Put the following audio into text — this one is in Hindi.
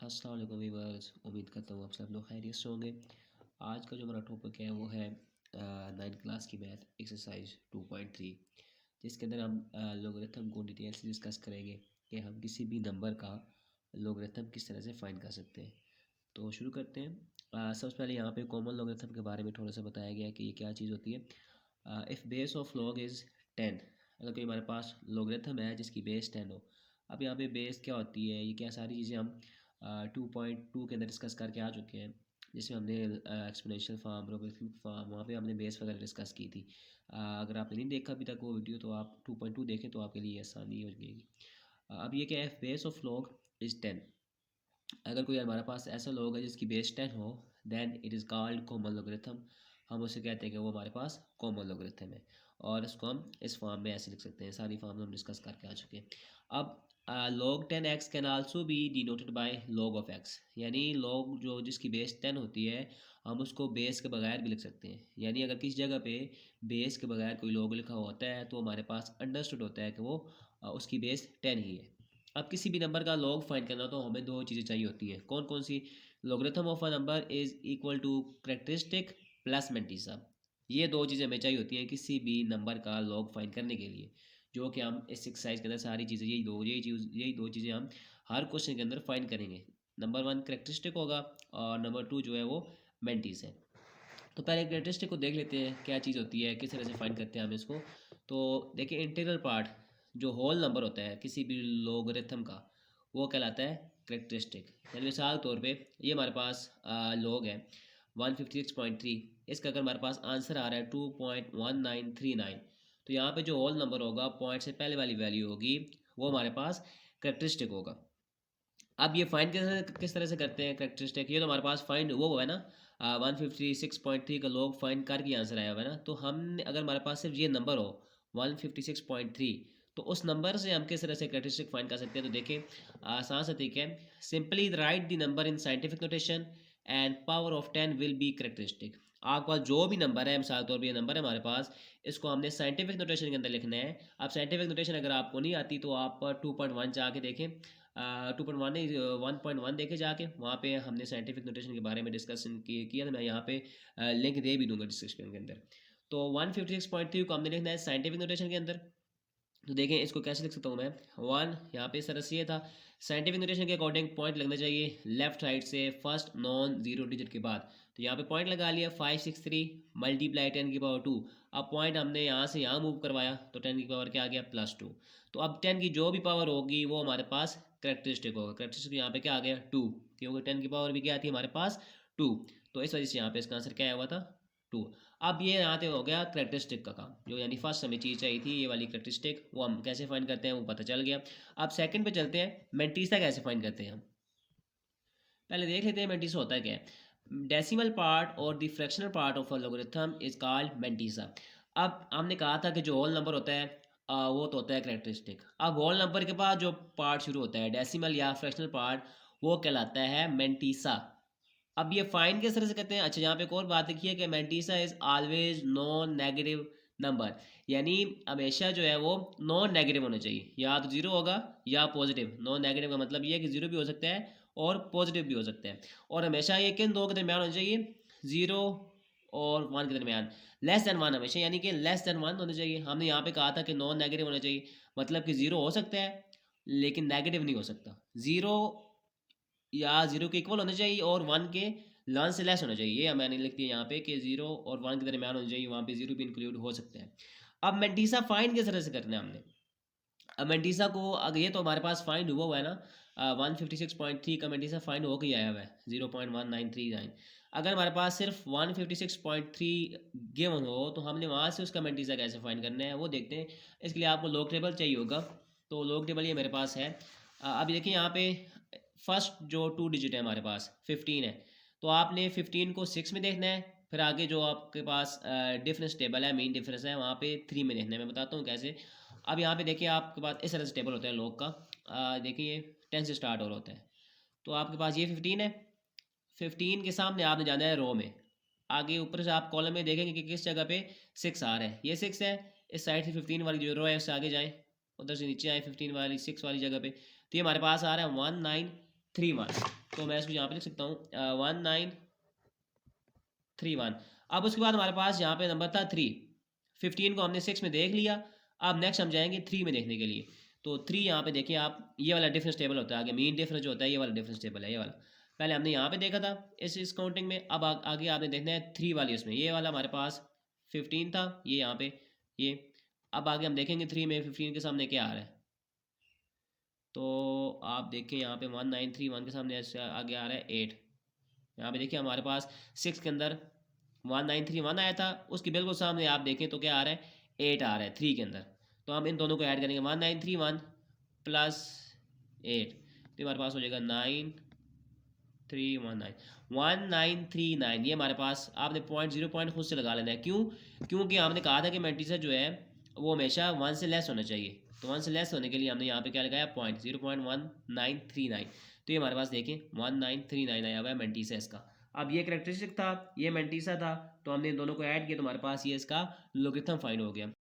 अस्सलाम वालेकुम वीवर्स, उम्मीद करता हूँ आप सब लोग खैरियत से होंगे। आज का जो हमारा टॉपिक है वो है 9th क्लास की मैथ एक्सरसाइज 2.3, जिसके अंदर हम लोगरिथम को डिटेल से डिस्कस करेंगे कि हम किसी भी नंबर का लोगरिथम किस तरह से फाइंड कर सकते हैं। तो शुरू करते हैं। सबसे पहले यहाँ पे कॉमन लोगरिथम के बारे में थोड़ा सा बताया गया है कि ये क्या चीज़ होती है। If base of log is 10, अगर कोई हमारे पास लोगरिथम है जिसकी बेस 10 हो। अब यहाँ पे बेस क्या होती है, ये क्या सारी चीज़ें हम 2.2 के अंदर डिस्कस करके आ चुके हैं, जिसमें हमने एक्सपोनेंशियल फॉर्म, लोगरिथमिक फॉर्म, वहाँ पे हमने बेस वगैरह डिस्कस की थी। अगर आपने नहीं देखा अभी तक वो वीडियो तो आप 2.2 देखें तो आपके लिए आसानी हो जाएगी। अब ये क्या है, बेस ऑफ लॉग इज़ 10। अगर कोई हमारे पास ऐसा लॉग है जिसकी बेस 10 हो, then it is called common logarithm. हम उसे कहते हैं कि वो हमारे पास कॉमन लोगरिथम है, और इसको हम इस फॉर्म में ऐसे लिख सकते हैं। सारी फॉर्म हम डिस्कस करके आ चुके हैं। अब log 10x can also be denoted by log of x, यानी log जो जिसकी बेस 10 होती है हम उसको बेस के बगैर भी लिख सकते हैं। यानी अगर किसी जगह पे बेस के बगैर कोई log लिखा होता है तो हमारे पास अंडरस्टूड होता है कि वो उसकी बेस 10 ही है। अब किसी भी नंबर का log फाइंड करना तो हमें दो चीज़ें चाहिए होती हैं। कौन कौन सी? Logarithm of a number is equal to characteristic plus mantissa. ये दो चीज़ें हमें चाहिए होती हैं किसी भी नंबर का log फाइंड करने के लिए, जो कि हम इस एक्सरसाइज के अंदर सारी चीज़ें यही दो चीज़ें हम हर क्वेश्चन के अंदर फाइंड करेंगे। नंबर 1 करेक्टरिस्टिक होगा, और नंबर 2 जो है वो मेंटिस है। तो पहले करेक्टरिस्टिक को देख लेते हैं क्या चीज़ होती है, किस तरह से फाइंड करते हैं हम इसको। तो देखिए, इंटीग्रल पार्ट जो होल नंबर होता है किसी भी लोगरिथम का, वो कहलाता है करेक्टरिस्टिक। यानी मिसाल तौर पे ये हमारे पास लॉग है 156.3, इसका अगर हमारे पास आंसर आ रहा है 2.1939, तो यहाँ पे जो होल नंबर होगा पॉइंट से पहले वाली वैल्यू होगी, वो हमारे पास करेक्टरिस्टिक होगा। अब ये फाइंड किस तरह से करते हैं करेक्टरिस्टिक? ये तो हमारे पास फाइंड वो है ना, 156.3 का लॉग फाइंड करके आंसर आया हुआ है ना। तो हम अगर हमारे पास सिर्फ ये नंबर हो 156.3, तो उस नंबर से हम किस तरह से करेक्टरिस्टिक फाइंड कर सकते हैं? तो देखें, आसान सा तरीका है, simply write the number in scientific notation and power of 10 will be characteristic. आपके पास जो भी नंबर है, मिसाल तौर पर ये नंबर है हमारे पास, इसको हमने साइंटिफिक नोटेशन के अंदर लिखना है। अब साइंटिफिक नोटेशन अगर आपको नहीं आती तो आप 2.1 जाके देखें, 2.1 नहीं, 1.1 देखे जाके, वहाँ पे हमने साइंटिफिक नोटेशन के बारे में डिस्कशन किया था। मैं यहाँ पे लिंक दे भी दूंगा डिस्क्रिप्शन के अंदर। तो 156.3 को हमने लिखना है साइंटिफिक नोटेशन के अंदर। तो देखें इसको कैसे लिख सकता हूँ मैं। 1 यहाँ पे इस तरह से ये था, साइंटिफिक नोटेशन के अकॉर्डिंग पॉइंट लगना चाहिए लेफ्ट साइड से फर्स्ट नॉन जीरो डिजिट के बाद। तो यहाँ पे पॉइंट लगा लिया 563 मल्टीप्लाई 10⁻²। अब पॉइंट हमने यहाँ से यहाँ मूव करवाया तो 10 की पावर क्या आ गया, +2। तो अब 10 की जो भी पावर होगी वो हमारे पास करेक्टरिस्टिक होगा। करेक्टरिस्टिक यहाँ पे क्या आ गया, 2, क्योंकि 10 की पावर भी क्या थी हमारे पास, 2। तो इस वजह से यहाँ पे इसका आंसर क्या आया हुआ था, 2। अब ये यहाँ पे हो गया करेक्टरिस्टिक का काम, जो यानी फर्स्ट हमें चीज़ चाहिए थी ये वाली करेक्टरिस्टिक, वो हम कैसे फाइंड करते हैं वो पता चल गया। अब सेकंड पे चलते हैं, मेंटिसा कैसे फाइंड करते हैं हम। पहले देख लेते हैं मेंटिसा होता है क्या है। डेसिमल पार्ट और the fractional part of a logarithm is called mantissa. अब हमने कहा था कि जो होल नंबर होता है वो तो होता है करेक्टरिस्टिक। अब होल नंबर के बाद जो पार्ट शुरू होता है डेसिमल या फ्रैक्शनल पार्ट, वो कहलाता है मेंटिसा। अब ये फाइंड किस तरह से करते हैं? अच्छा, यहाँ पे एक और बात लिखी है कि mantissa is always non negative number, यानी हमेशा जो है वो नॉन नेगेटिव होना चाहिए, या तो जीरो होगा या पॉजिटिव। नॉन नेगेटिव का मतलब ये है कि जीरो भी हो सकता है और पॉजिटिव भी हो सकता है, और हमेशा ये किन दो के दरमियान होना चाहिए, जीरो और वन के दरमियान, लेस देन वन हमेशा, यानी कि लेस देन वन होना चाहिए। हमने यहाँ पे कहा था कि नॉन नेगेटिव होना चाहिए, मतलब कि जीरो हो सकता है लेकिन नेगेटिव नहीं हो सकता। जीरो या जीरो के इक्वल होना चाहिए और वन के लर्न से लेस होना चाहिए। ये मैंने लिख दिया यहाँ पे कि जीरो और वन के दरमियान होना चाहिए, वहाँ पे जीरो भी इंक्लूड हो सकता है। अब मेंटिसा फाइंड किस तरह से करना है हमने। अब मेंटिसा को, अगर ये तो हमारे पास फाइंड हुआ है ना, 156.3 का मेंटिसा फाइंड हो गया है 0.1939। अगर हमारे पास सिर्फ 156.3 गिवन हो तो हमने वहाँ से उसका मेंटिसा कैसे फाइंड करना है वो देखते हैं। इसके लिए आपको लॉग टेबल चाहिए होगा, तो लॉग टेबल ये मेरे पास है। अब देखिए यहाँ पे फर्स्ट जो 2 डिजिट है हमारे पास 15 है, तो आपने 15 को 6 में देखना है। फिर आगे जो आपके पास डिफरेंस टेबल है, मेन डिफरेंस है, वहाँ पे 3 में देखना है। मैं बताता हूँ कैसे। अब यहाँ पे देखिए आपके पास इस तरह से टेबल होता है लॉग का। देखिए ये 10 से स्टार्ट हो रहा होता है, तो आपके पास ये 15 है। 15 के सामने आपने जाना है रो में। आगे ऊपर से आप कॉलम में देखेंगे कि किस जगह पे 6 आ रहा है, ये 6 है। इस साइड से 15 वाली जो रो है उससे आगे जाएँ, उधर से नीचे आए 15 वाली 6 वाली जगह पे, तो ये हमारे पास आ रहा है 1931। तो मैं इसको यहाँ पे लिख सकता हूँ 1931। अब उसके बाद हमारे पास यहाँ पे नंबर था 3। 15 को हमने 6 में देख लिया। अब नेक्स्ट हम जाएंगे 3 में देखने के लिए। तो 3 यहाँ पे देखिए आप, ये वाला डिफरेंस टेबल होता है, आगे मीन डिफरेंस जो होता है ये वाला डिफरेंस टेबल है, ये वाला पहले हमने यहाँ पे देखा था इस काउंटिंग में। अब आगे आपने देखना है 3 वाली उसमें, ये वाला हमारे पास 15 था, ये यहाँ पे ये। अब आगे हम देखेंगे 3 में 15 के सामने क्या आ रहा है। तो आप देखें यहाँ पे 1931 के सामने आगे आ रहा है 8। यहाँ पे देखिए हमारे पास 6 के अंदर 1931 आया था, उसके बिल्कुल सामने आप देखें तो क्या आ रहा है 8 आ रहा है 3 के अंदर। तो हम इन दोनों को ऐड करेंगे 1931 प्लस 8, तो हमारे पास हो जाएगा 1939 ये हमारे पास। आपने पॉइंट 0 पॉइंट खुद से लगा लेना है, क्यों? क्योंकि हमने कहा था कि मैंटीसा जो है वो हमेशा 1 से लेस होना चाहिए। तो 1 से लेस होने के लिए हमने यहाँ पे क्या लगाया, पॉइंट 0.1939। तो ये हमारे पास देखें 1939 आया हुआ है मैंटीसा इसका। अब ये करेक्टरिस्टिक था, ये मैंटीसा था, तो हमने इन दोनों को ऐड किया तो हमारे पास ये इसका लोगरिथम फाइंड हो गया।